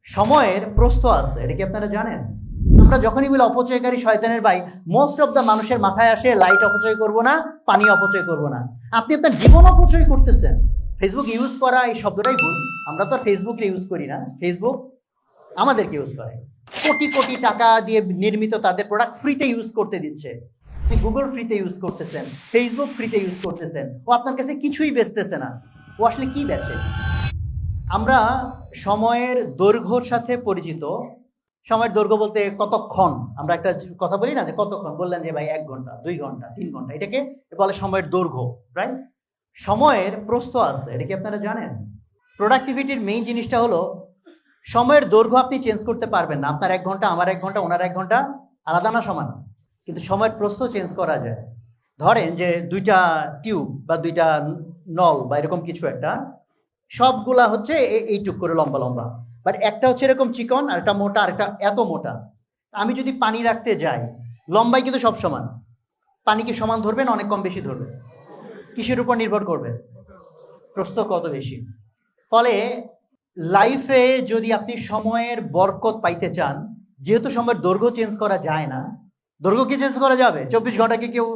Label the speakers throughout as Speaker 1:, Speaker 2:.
Speaker 1: সময়ের প্রস্থ আছে, এটা কি আপনারা জানেন? আমরা যখনই বলি অপচয়কারী শয়তানের ভাই, মোস্ট অফ দ্য মানুষের মাথায় আসে লাইট অপচয় করব না, পানি অপচয় করব না। আপনি আপনার জীবন অপচয় করতেছেন। ফেসবুক ইউজ করা এই শব্দটাই ভুল। আমরা তো আর ফেসবুক ইউজ করি না, ফেসবুক আমাদেরকে ইউজ করে। কোটি কোটি টাকা দিয়ে নির্মিত তাদের প্রোডাক্ট ফ্রিতে ইউজ করতে দিচ্ছে। আপনি গুগল ফ্রিতে ইউজ করতেছেন, ফেসবুক ফ্রিতে ইউজ করতেছেন, ও আপনার কাছে কিছুই বেচতেছে না। ও আসলে কি বেচে? আমরা সময়ের দৈর্ঘ্যর সাথে পরিচিত। সময়ের দৈর্ঘ্য বলতে কতক্ষণ, আমরা একটা কথা বলি না যে কতক্ষণ, বললেন যে ভাই 1 ঘন্টা 2 ঘন্টা 3 ঘন্টা, এটাকে বলে সময়ের দৈর্ঘ্য, রাইট? সময়ের প্রস্থ আছে, এটা কি আপনারা জানেন? প্রোডাক্টিভিটির মেইন জিনিসটা হলো সময়ের দৈর্ঘ্য আপনি চেঞ্জ করতে পারবেন না। আপনার 1 ঘন্টা, আমার 1 ঘন্টা, ওনার 1 ঘন্টা আলাদা না, সমান। কিন্তু সময়ের প্রস্থ চেঞ্জ করা যায়। ধরেন যে 2টা টিউব বা 2টা নল বা এরকম কিছু একটা, সবগুলা হচ্ছে এইটুক করে লম্বা লম্বা, বাট একটা হচ্ছে এরকম চিকন, আর একটা মোটা, আর একটা এত মোটা। আমি যদি পানি রাখতে যাই, লম্বাই কিন্তু সব সমান, পানি কি সমান ধরবে না অনেক কম বেশি ধরবে? কিসের উপর নির্ভর করবে? প্রস্থ কত বেশি। ফলে লাইফে যদি আপনি সময়ের বরকত পাইতে চান, যেহেতু সময়ের দৈর্ঘ্য চেঞ্জ করা যায় না, দৈর্ঘ্য কি চেঞ্জ করা যাবে? 24 ঘন্টাকে কেউ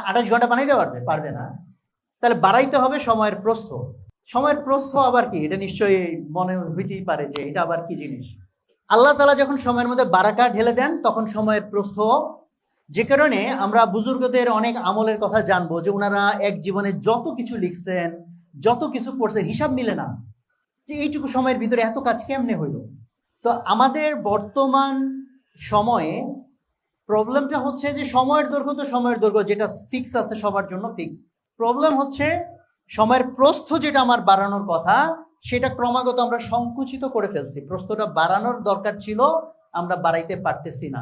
Speaker 1: 28 ঘন্টা বানাইতে পারবে? পারবে না। তাহলে বাড়াইতে হবে সময়ের প্রস্থ। সময়ের প্রস্থ আবার কি? এটা নিশ্চয়ই মনে হইতেই পারে যে এটা আবার কি জিনিস। আল্লাহ তাআলা যখন সময়ের মধ্যে বারাকা ঢেলে দেন, তখন সময়ের প্রস্থ, যে কারণে আমরা বুজুর্গদের অনেক আমলের কথা জানবো যে ওনারা এক জীবনে যত কিছু লিখছেন, যত কিছু পড়ছেন, হিসাব মিলে না যে এইটুকু সময়ের ভিতরে এত কাজ কেমনে হইল। তো আমাদের বর্তমান সময়ে প্রবলেমটা হচ্ছে যে সময়ের দৈর্ঘ্য তো সময়ের দৈর্ঘ্য, যেটা ফিক্স আছে সবার জন্য ফিক্স। প্রবলেম হচ্ছে সময়ের প্রস্থ যেটা আমার বাড়ানোর কথা, সেটা ক্রমাগত আমরা সংকুচিত করে ফেলছি। প্রস্থটা বাড়ানোর দরকার ছিল, আমরা বাড়াইতে পারতেছি না।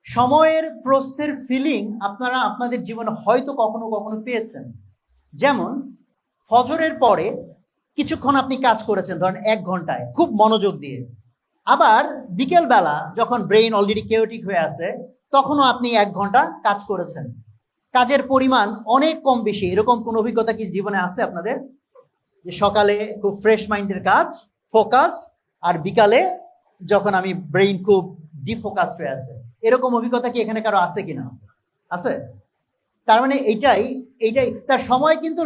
Speaker 1: সময়ের প্রস্থের ফিলিং আপনারা আপনাদের জীবনে হয়তো কখনো কখনো পেয়েছেন। যেমন ফজরের পরে কিছুক্ষণ আপনি কাজ করেছেন, ধরেন 1 ঘন্টায় খুব মনোযোগ দিয়ে। আবার বিকেলবেলা যখন ব্রেইন অলরেডি কেওটিক হয়ে আছে, তখনও আপনি 1 ঘন্টা কাজ করেছেন। কাজের পরিমাণ অনেক কম বেশি, এরকম কোন অভিজ্ঞতা কি জীবনে আছে আপনাদের? যে সকালে খুব ফ্রেশ মাইন্ডের কাজ, ফোকাস, আর বিকালে যখন আমি ব্রেইন খুব ডিফোকাসড হয়ে আছে, এরকম অভিজ্ঞতা কি এখানে কারো আছে কিনা? আছে। তার মানে এইটাই তার সময় কিন্তু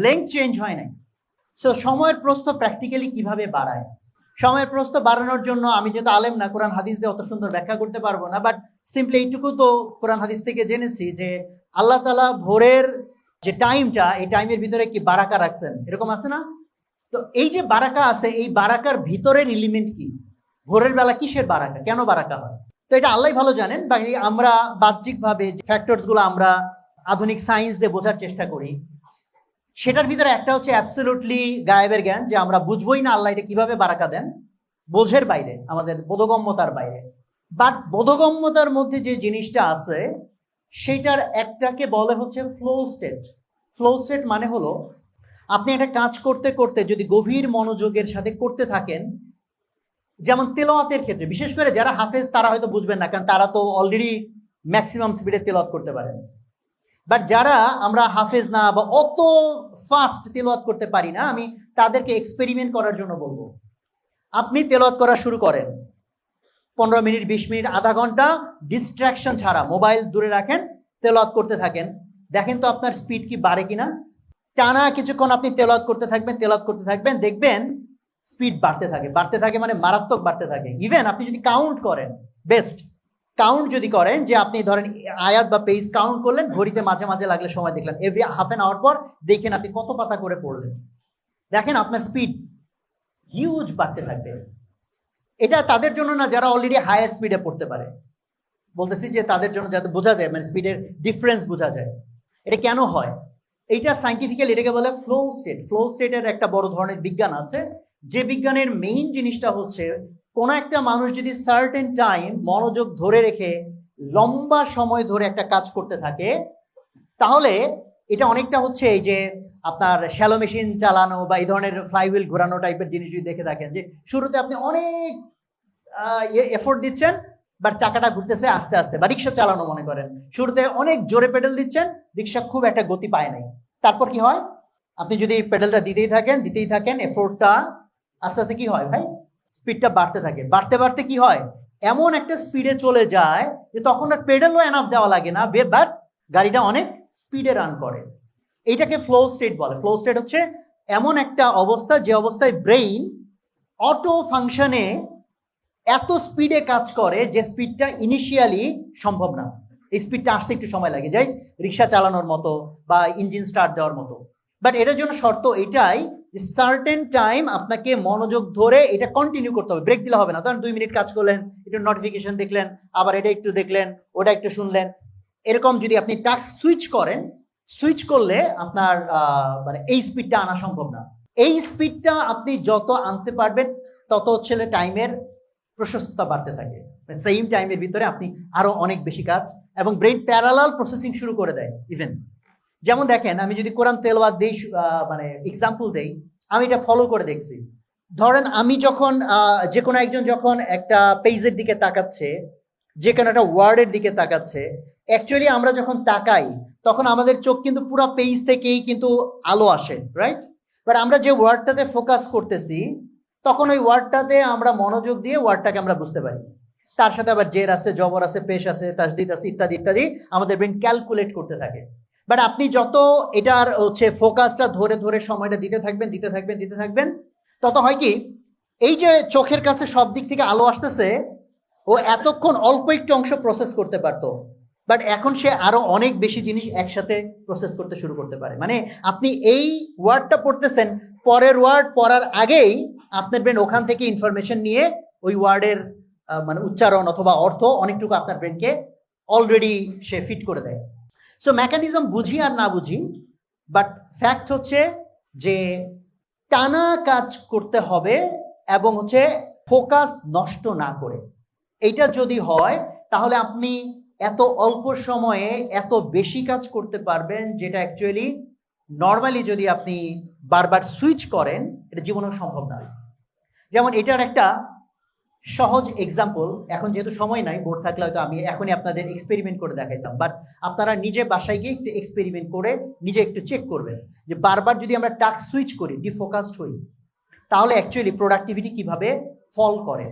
Speaker 1: লেংথ চেঞ্জ হয় নাই। সো সময়ের প্রস্থ প্র্যাকটিক্যালি কিভাবে বাড়ায়? সময়ের প্রস্থ বাড়ানোর জন্য আমি যেহেতু আলেম না, কোরআন হাদিস দিয়ে অত সুন্দর ব্যাখ্যা করতে পারবো না, বাট সিম্পলি এইটুকু তো কোরআন হাদিস থেকে জেনেছি যে আল্লাহ তাআলা ভোরের যে টাইমটা, এই টাইমের ভিতরে কি বারাকা রাখছেন, এরকম আছে না? তো এই যে বারাকা আছে, এই বারাকার ভিতরের এলিমেন্ট কি? ভোরের বেলা কিসের বারাকা, কেন বারাকা হয়? তো এটা আল্লাহ ভালো জানেন। বা আমরা বাহ্যিকভাবে যে ফ্যাক্টরস গুলো আমরা আধুনিক সায়েন্স দিয়ে বোঝার চেষ্টা করি, সেটার ভিতরে একটা হচ্ছে অ্যাবসলিউটলি গায়েবের জ্ঞান, যে আমরা বুঝবোই না আল্লাহ এটা কিভাবে বারাকা দেন, বোঝের বাইরে, আমাদের বোধগম্যতার বাইরে। বাট বোধগম্যতার মধ্যে যে জিনিসটা আছে, সেটার একটাকে বলে হচ্ছে ফ্লো স্টেট। ফ্লো স্টেট মানে হলো আপনি একটা কাজ করতে করতে যদি গভীর মনোযোগের সাথে করতে থাকেন, যেমন তেলাওয়াতের ক্ষেত্রে, বিশেষ করে যারা হাফেজ তারা হয়তো বুঝবেন না, কারণ তারা তো অলরেডি ম্যাক্সিমাম স্পিডে তেলাওয়াত করতে পারেন। বাট যারা আমরা হাফেজ না বা অত ফাস্ট তেলাওয়াত করতে পারি না, আমি তাদেরকে এক্সপেরিমেন্ট করার জন্য বলবো। আপনি তেলাওয়াত করা শুরু করেন, 15 মিনিট, 20 মিনিট, আধা ঘন্টা ডিস্ট্রাকশন ছাড়া, মোবাইল দূরে রাখেন, তেলাওয়াত করতে থাকেন। দেখেন তো আপনার স্পিড কি বাড়ে কিনা। টানা কিছুক্ষণ আপনি তেলাওয়াত করতে থাকবেন, দেখবেন স্পিড বাড়তে থাকে, মানে মারাত্মক বাড়তে থাকে। ইভেন আপনি যদি কাউন্ট করেন, বেস্ট কাউন্ট যদি করেন, যে আপনি ধরেন আয়াত বা পেজ কাউন্ট করলেন, ঘড়িতে মাঝে মাঝে লাগলে সময় দেখলেন, এভরি হাফ অ্যান আওয়ার পর দেখেন আপনি কত পাতা করে পড়লেন, দেখেন আপনার স্পিড হিউজ বাড়তে থাকবে। এটা তাদের জন্য না যারা অলরেডি হাই স্পিডে পড়তে পারে, বলতেছি যে তাদের জন্য, যাতে বোঝা যায়, মানে স্পিডের ডিফারেন্স বোঝা যায়। এটা কেন হয়? এইটা সাইন্টিফিক্যালি এটাকে বলে ফ্লো স্টেট। ফ্লো স্টেটের একটা বড় ধরনের বিজ্ঞান আছে, যে বিজ্ঞানের মেইন জিনিসটা হচ্ছে কোন একটা মানুষ যদি সার্টেন টাইম মনোযোগ ধরে রেখে লম্বা সময় ধরে একটা কাজ করতে থাকে, তাহলে এটা অনেকটা হচ্ছে এই যে আপনার শ্যালো মেশিন চালানো বা এই ধরনের ফ্লাইহুইল ঘোরানো টাইপের জিনিস যদি দেখে থাকেন, যে শুরুতে আপনি অনেক এফোর্ট দিচ্ছেন, বাট চাকাটা ঘুরতেছে আস্তে আস্তে। বা রিক্সা চালানো মনে করেন, শুরুতে অনেক জোরে পেডেল দিচ্ছেন, রিক্সা খুব একটা গতি পায় নাই। তারপর কি হয়? আপনি যদি পেডেলটা দিতেই থাকেন, এফোর্টটা আস্তে আস্তে কি হয় ভাই? স্পিডটা বাড়তে থাকে, বাড়তে বাড়তে কি হয়, এমন একটা স্পিডে চলে যায় যে তখন আর পেডালও এনাফ দেওয়া লাগে না, বাট গাড়িটা অনেক স্পিডে রান করে। এইটাকে ফ্লো স্টেট বলে। ফ্লো স্টেট হচ্ছে এমন একটা অবস্থা যে অবস্থায় ব্রেইন অটো ফাংশনে এত স্পিডে কাজ করে যে স্পিডটা ইনিশিয়ালি সম্ভব না। এই স্পিডটা আসতে একটু সময় লাগে, যাই রিক্সা চালানোর মতো বা ইঞ্জিন স্টার্ট দেওয়ার মতো। বাট এটার জন্য শর্ত এটাই যে সার্টেন টাইম আপনাকে মনোযোগ ধরে এটা কন্টিনিউ করতে হবে, ব্রেক দিলে হবে না। ধরেন 2 মিনিট কাজ করলেন, একটু নোটিফিকেশন দেখলেন, আবার এটা একটু দেখলেন, ওটা একটু শুনলেন, এরকম যদি আপনি টাস্ক সুইচ করেন, সুইচ করলে আপনার মানে এই স্পিডটা আনা সম্ভব না। এই স্পিডটা আপনি যত আনতে পারবেন তত হচ্ছে টাইমের প্রশস্ততা বাড়তে থাকে। সেম টাইমের ভিতরে আপনি আরো অনেক বেশি কাজ, এবং ব্রেইন প্যারালাল প্রসেসিং শুরু করে দেয় ইভেন। যেমন দেখেন, আমি যদি কোরআন তেলাওয়াত দেই, মানে এক্সাম্পল দেই, আমি এটা ফলো করে দেখছি। ধরেন আমি যখন যে কোনো একজন যখন একটা পেজের দিকে তাকাচ্ছে, যে কোনো একটা ওয়ার্ডের দিকে তাকাচ্ছে, অ্যাকচুয়ালি আমরা যখন তাকাই তখন আমাদের চোখ কিন্তু পুরো পেজ থেকেই কিন্তু আলো আসে, রাইট? বাট আমরা যে ওয়ার্ডটাতে ফোকাস করতেছি তখন ওই ওয়ার্ডটাতে আমরা মনোযোগ দিয়ে ওয়ার্ডটাকে আমরা বুঝতে পারি। তার সাথে আবার জের আছে, জবর আছে, পেশ আছে, তাসদিদ আছে, ইত্যাদি ইত্যাদি আমাদের ব্রেন ক্যালকুলেট করতে থাকে। বাট আপনি যত এটার হচ্ছে ফোকাসটা ধরে ধরে সময়টা দিতে থাকবেন, তত হয় কি, এই যে চোখের কাছে সব দিক থেকে আলো আসতেছে, ও এতক্ষণ অল্প একটু অংশ প্রসেস করতে পারতো, বাট এখন সে আরো অনেক বেশি জিনিস একসাথে প্রসেস করতে শুরু করতে পারে। মানে আপনি এই ওয়ার্ডটা পড়তেছেন, পরের ওয়ার্ড পড়ার আগেই আপনার ব্রেন ওখান থেকে ইনফরমেশন নিয়ে ওই ওয়ার্ডের মানে উচ্চারণ অথবা অর্থ অনেকটুকু আপনার ব্রেনকে অলরেডি সে ফিট করে দেয়। সো মেকানিজম বুঝি আর না বুঝি, বাট ফ্যাক্ট হচ্ছে যে টানা কাজ করতে হবে এবং হচ্ছে ফোকাস নষ্ট না করে। এইটা যদি হয় তাহলে আপনি এত অল্প সময়ে এত বেশি কাজ করতে পারবেন, যেটা অ্যাকচুয়ালি নর্মালি যদি আপনি বারবার সুইচ করেন এটা জীবনেও সম্ভব না। যেমন এটার একটা সহজ এক্সাম্পল, এখন যেহেতু সময় নাই, বোর্ড থাকলে হয়তো আমি এখনই আপনাদের এক্সপেরিমেন্ট করে দেখাইতাম, বাট আপনারা নিজে বাসায় গিয়ে একটু এক্সপেরিমেন্ট করে নিজে একটু চেক করবেন যে বারবার যদি আমরা টাস্ক সুইচ করি, ডিফোকাসড হই, তাহলে অ্যাকচুয়ালি প্রোডাক্টিভিটি কিভাবে ফল করে।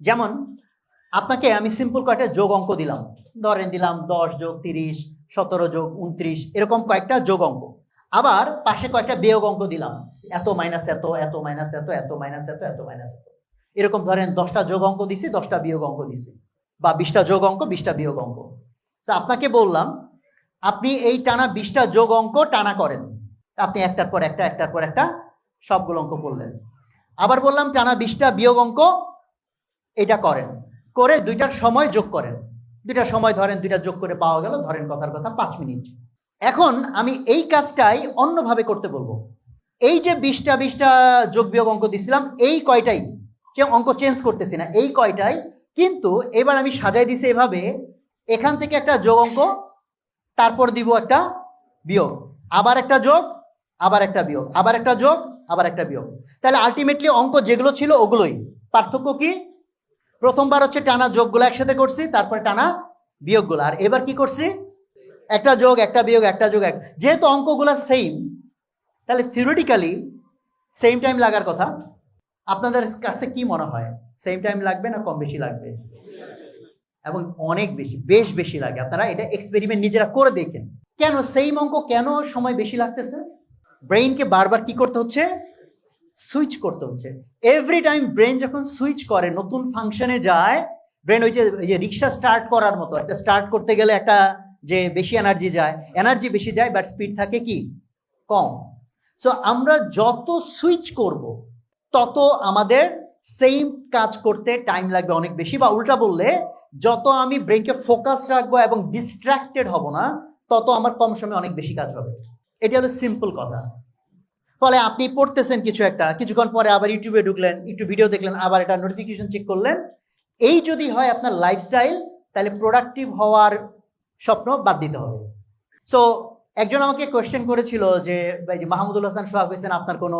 Speaker 1: যেমন আপনাকে আমি সিম্পল কয়েকটা যোগ অঙ্ক দিলাম, ধরেন দিলাম 10 যোগ 30, 17 যোগ 29, এরকম কয়েকটা যোগ অঙ্ক। আবার পাশে কয়েকটা বিয়োগ অঙ্ক দিলাম, এত মাইনাস এত, এত মাইনাস এত, এত মাইনাস এত, এত মাইনাস এত, এরকম ধরেন 10টা যোগ অঙ্ক দিছি, 10টা বিয়োগ অঙ্ক দিছি, বা 20টা যোগ অঙ্ক, 20টা বিয়োগ অঙ্ক। তো আপনাকে বললাম আপনি এই টানা 20টা যোগ অঙ্ক টানা করেন, আপনি একটার পর একটা সবগুলো অঙ্ক করলেন। আবার বললাম টানা 20টা বিয়োগ অঙ্ক এটা করেন, করে 2টার সময় যোগ করেন। 2টার সময় ধরেন 2টা যোগ করে পাওয়া গেল, ধরেন কথার কথা 5 মিনিট। এখন আমি এই কাজটাই অন্যভাবে করতে বলবো। এই যে 20টা যোগ বিয়োগ অঙ্ক দিছিলাম, এই কয়টাই, সে অঙ্ক চেঞ্জ করতেছি না, এই কয়টাই, কিন্তু এবার আমি সাজাই দিছি এভাবে, এখান থেকে একটা যোগ অঙ্ক, তারপর দিব একটা বিয়োগ, আবার একটা যোগ, আবার একটা বিয়োগ, আবার একটা যোগ, আবার একটা বিয়োগ। তাহলে আলটিমেটলি অঙ্ক যেগুলো ছিল ওগুলোই। পার্থক্য কি, প্রথমবার হচ্ছে টানা যোগগুলো একসাথে করছি, তারপরে টানা বিয়োগগুলো, আর এবার কি করছি, একটা যোগ, একটা বিয়োগ, একটা যোগ, এক। যেহেতু অঙ্কগুলো সেম, তাহলে থিওরিটিক্যালি সেম টাইম লাগার কথা। আপনাদের কাছে কি মনে হয়, সেম টাইম লাগবে না কম বেশি লাগবে? এবং অনেক বেশি, বেশ বেশি লাগে। আপনারা এটা এক্সপেরিমেন্ট নিজেরা করে দেখেন, কেন সেম অঙ্ক কেন সময় বেশি লাগতেছে। ব্রেইনকে বারবার কি করতে হচ্ছে, সুইচ করতে হচ্ছে। এভরি টাইম ব্রেন যখন সুইচ করে, নতুন ফাংশনে যায়, ব্রেন ওই যে রিক্সা স্টার্ট করার মতো, একটা স্টার্ট করতে গেলে একটা যে বেশি এনার্জি বেশি যায়, বাট স্পিড থাকে কি কম। সো আমরা যত সুইচ করব তত আমাদের সেম কাজ করতে টাইম লাগবে অনেক বেশি, বা উল্টা বললে যত আমি ব্রেনকে ফোকাস রাখবো এবং ডিস্ট্রাক্টেড হব না, তত আমার কম সময়ে অনেক বেশি কাজ হবে। এটা হলো সিম্পল কথা। ফলে আপনি পড়তেছেন কিছু একটা, কিছুক্ষণ পরে আবার ইউটিউবে ঢুকলেন, একটু ভিডিও দেখলেন, আবার এটা নোটিফিকেশন চেক করলেন। এই যদি হয় আপনার লাইফস্টাইল, তাহলে প্রোডাক্টিভ হওয়ার স্বপ্ন বাদ দিতে হবে। সো একজন আমাকে কোয়েশ্চেন করেছিল যে মাহমুদুল হাসান সোহাগ হোসেন, আপনার কোনো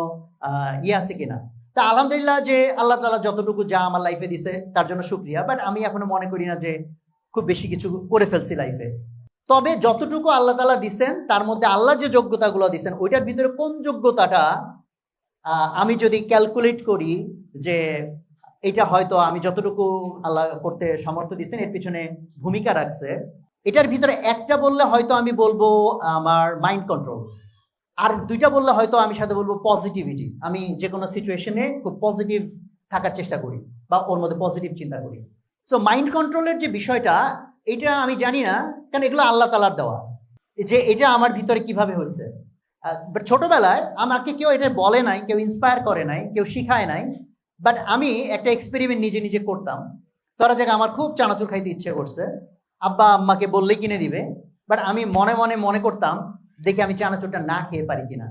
Speaker 1: ইয়ে আছে কিনা। তা আলহামদুলিল্লাহ, যে আল্লাহ তাআলা যতটুকু যা আমার লাইফে দিছে তার জন্য শুকরিয়া, বাট আমি এখনো মনে করি না যে খুব বেশি কিছু করে ফেলছি লাইফে। তবে যতটুকু আল্লাহ তাআলা দিছেন তার মধ্যে আল্লাহ যে যোগ্যতাগুলো দিছেন, ওইটার ভিতরে কোন যোগ্যতাটা আমি যদি ক্যালকুলেট করি যে এটা হয়তো আমি যতটুকু আল্লাহ করতে সামর্থ্য দিচ্ছেন এর পিছনে ভূমিকা রাখছে। এটার ভিতরে একটা বললে হয়তো আমি বলবো আমার মাইন্ড কন্ট্রোল, আর দুইটা বললে হয়তো আমি সাথে বলবো পজিটিভিটি। আমি যে কোনো সিচুয়েশনে খুব পজিটিভ থাকার চেষ্টা করি বা ওর মধ্যে পজিটিভ চিন্তা করি। সো মাইন্ড কন্ট্রোলের যে বিষয়টা, এটা আমি জানি না, কারণ এগুলো আল্লাহ তাআলার দেওয়া, যে এটা আমার ভিতরে কিভাবে হয়েছে। বাট ছোটবেলায় আমাকে কেউ এটা বলে নাই, কেউ ইন্সপায়ার করে নাই, কেউ শিখায় নাই, বাট আমি একটা এক্সপেরিমেন্ট নিজে নিজে করতাম। ধরা যাক আমার খুব চানাচুর খাইতে ইচ্ছে করছে, আব্বা আম্মাকে বললেই কিনে দিবে, বাট আমি মনে মনে মনে করতাম দেখি আমি চানাচুরটা না খেয়ে পারি কিনা,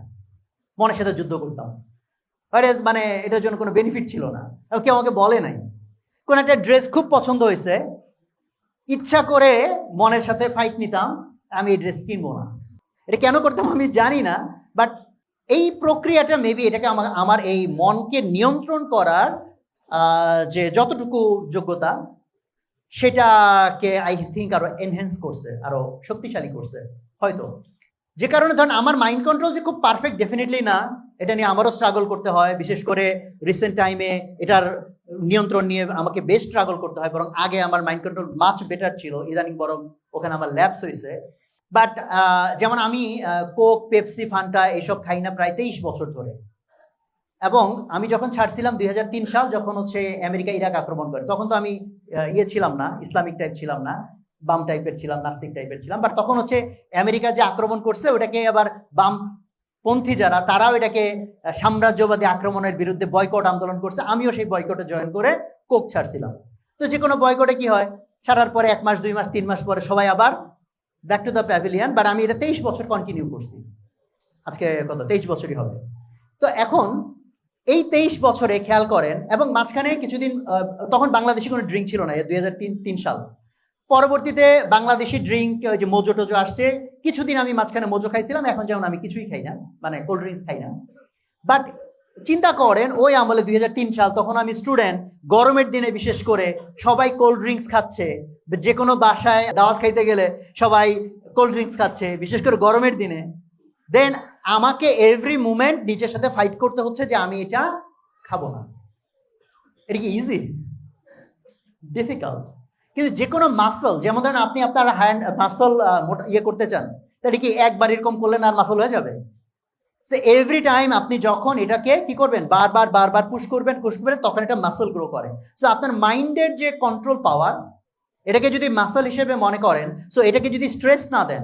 Speaker 1: মনের সাথে যুদ্ধ করতাম। মানে এটার জন্য কোনো বেনিফিট ছিল না, কেউ আমাকে বলে নাই। কোন একটা ড্রেস খুব পছন্দ হয়েছে, ইচ্ছা করে মনের সাথে ফাইট নিতাম, আমি এই ড্রেস কিনবো না। এটা কেন করতাম আমি জানি না, বাট এই প্রক্রিয়াটা মেবি এটাকে আমার এই মনকে নিয়ন্ত্রণ করার যে যতটুকু যোগ্যতা, সেটাকে আই থিঙ্ক আরো এনহ্যান্স করছে, আরো শক্তিশালী করছে হয়তো। যে কারণে ধরেন আমার মাইন্ড কন্ট্রোল যে খুব পারফেক্ট ডেফিনেটলি না, এটা নিয়ে আমারও স্ট্রাগল করতে হয়। বিশেষ করে রিসেন্ট টাইমে এটার নিয়ন্ত্রণ নিয়ে আমাকে বেশ স্ট্রাগল করতে হয়, বরং আগে আমার মাইন্ড কন্ট্রোল মাচ বেটার ছিল, ইদানিং বরং ওখানে আমার ল্যাপস হয়েছে। বাট যেমন আমি কোক, পেপসি, ফান্টা এসব খাই না প্রায় 23 বছর ধরে। এবং আমি যখন ছাড়ছিলাম 2003 সাল, যখন হচ্ছে আমেরিকা ইরাক আক্রমণ করে, তখন তো আমি ছিলাম না, ইসলামিক টাইপ ছিলাম না, বাম টাইপের ছিলাম, নাস্তিক টাইপের ছিলাম। বাট তখন হচ্ছে আমেরিকা যে আক্রমণ করছে ওটাকে আবার বামপন্থী যারা, তারাও এটাকে সাম্রাজ্যবাদী আক্রমণের বিরুদ্ধে বয়কট আন্দোলন করছে। আমিও সেই বয়কটে জয়েন করে কোক ছাড়ছিলাম। তো যে কোনো বয়কটে কি হয়, ছাড়ার পরে 1 মাস, 2 মাস, 3 মাস পরে সবাই আবার back to the pavilion. But আমি এটা 23 বছর কন্টিনিউ করছি, আজকে কত 23 বছরই হবে। তো এখন এই 23 বছরে খেয়াল করেন, এবং মাঝখানে কিছুদিন তখন বাংলাদেশি কোনো ড্রিঙ্ক ছিল না, 2003 সাল। পরবর্তীতে বাংলাদেশি ড্রিঙ্ক যে মোজো টোজো আসছে, কিছুদিন আমি মাঝখানে মোজো খাইছিলাম, এখন যেমন আমি কিছুই খাই না, মানে কোল্ড ড্রিঙ্কস খাই না। বাট চিন্তা করেন ওই আমলে 2003 সাল, তখন আমি স্টুডেন্ট, গরমের দিনে বিশেষ করে সবাই কোল্ড ড্রিঙ্কস খাচ্ছে, যে কোনো বাসায় দাওয়াত খাইতে গেলে সবাই কোল্ড ড্রিঙ্কস খাচ্ছে, বিশেষ করে গরমের দিনে। দেন আমাকে এভরি মুমেন্ট নিজের সাথে ফাইট করতে হচ্ছে যে আমি এটা খাবো না। এটা কি ইজি? ডিফিকাল্ট। কিন্তু যে কোনো মাসল, যেমন ধরেন আপনি আপনার হ্যান্ড মাসল করতে চান, এটা কি একবার এরকম করলেন আর মাসল হয়ে যাবে? সো এভরি টাইম আপনি যখন এটাকে কি করবেন, বারবার বারবার পুশ করবেন, তখন এটা মাসল গ্রো করে। সো আপনার মাইন্ডের যে কন্ট্রোল পাওয়ার, এটাকে যদি মাসল হিসেবে মনে করেন, সো এটাকে যদি স্ট্রেস না দেন,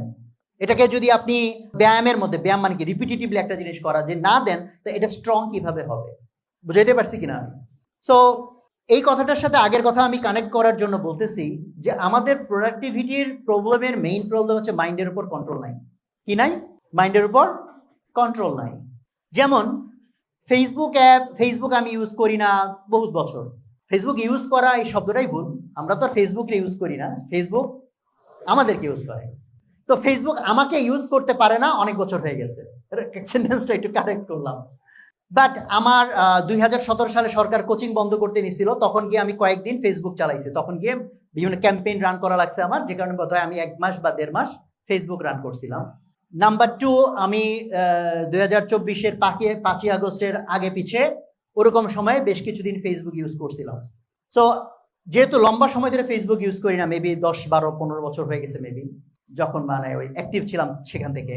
Speaker 1: এটাকে যদি আপনি ব্যায়ামের মধ্যে, ব্যায়াম মানে কি রিপিটেটিভলি একটা জিনিস করা, যে না দেন, তো এটা স্ট্রং কিভাবে হবে? বুঝাইতে পারছি কিনা আমি? সো এই কথাটার সাথে আগের কথা আমি কানেক্ট করার জন্য বলতেছি যে আমাদের প্রোডাক্টিভিটির প্রবলেমের মেইন প্রবলেম হচ্ছে মাইন্ডের উপর কন্ট্রোল নাই। কি নাই? মাইন্ডের উপর কন্ট্রোল নাই। যেমন ফেসবুক আমি ইউজ করি না বহুত বছর। ফেসবুক ইউজ করা এই শব্দটাই ভুল, আমরা তো আর ফেসবুক ইউজ করি না, ফেসবুক আমাদেরকে ইউজ করে। তো ফেসবুক আমাকে ইউজ করতে পারে না অনেক বছর হয়ে গেছে, সেন্টেন্সটা একটু কারেক্ট করলাম। বাট আমার 2017 সালে সরকার কোচিং বন্ধ করতে নিছিল, তখন গিয়ে আমি কয়েকদিন ফেসবুক চালাইছি, তখন গিয়ে বিভিন্ন ক্যাম্পেইন রান করা লাগছে আমার, যে কারণে বোধহয় আমি 1 মাস বা 1.5 মাস ফেসবুক রান করছিলাম। নাম্বার 2, আমি 2024-এর 5ই আগস্টের আগে পিছে ওরকম সময়ে বেশ কিছুদিন ফেসবুক ইউজ করছিলাম। সো যেহেতু লম্বা সময় ধরে ফেসবুক ইউজ করি না, মেবি 10, 12, 15 বছর হয়ে গেছে মেবি, যখন মানে ওই অ্যাক্টিভ ছিলাম সেখান থেকে।